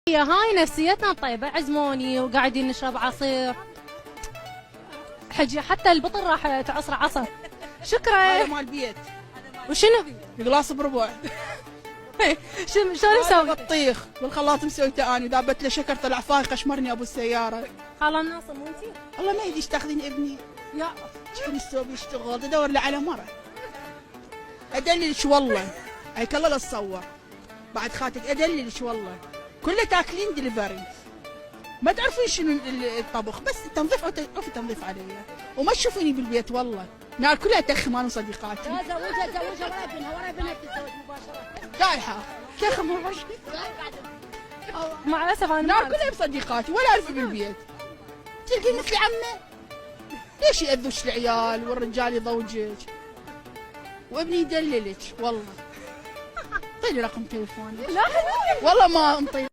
هي هاي نفسيتنا طيبة، عزموني وقاعدين نشرب عصير. حجي حتى البطل راح تعصر عصر. شكرا. هذا مال البيت. وشنو في؟ قلاص بربع. شلون هذا نسوي؟ بطيخ بالخلاط مسويته اني ذابت له شكر طلع فايق اشمرني ابو السياره. خاله ناصر مو انتي؟ والله ما يدري ايش تاخذين ابني. يا شوفي السوق يشتغل تدور له على مره. ادللش والله. هيك الله لا تصور. بعد خاتك ادللش والله. كله تاكلين دليفري. ما تعرفين شنو الطبخ بس التنظيف اوفي تنظيف علي. وما تشوفيني بالبيت والله. نار كلها تخمان وصديقاتي. لا زوجها وراي بنها تتزوج مباشرة. قايحه تخم مع الاسف انا نار كلها بصديقاتي ولا اعرف بالبيت. تلقين مثل عمه. ليش يأذوش العيال والرجال يضوجك؟ وابني يدللك والله. طيب رقم تليفونك. لا والله ما انطي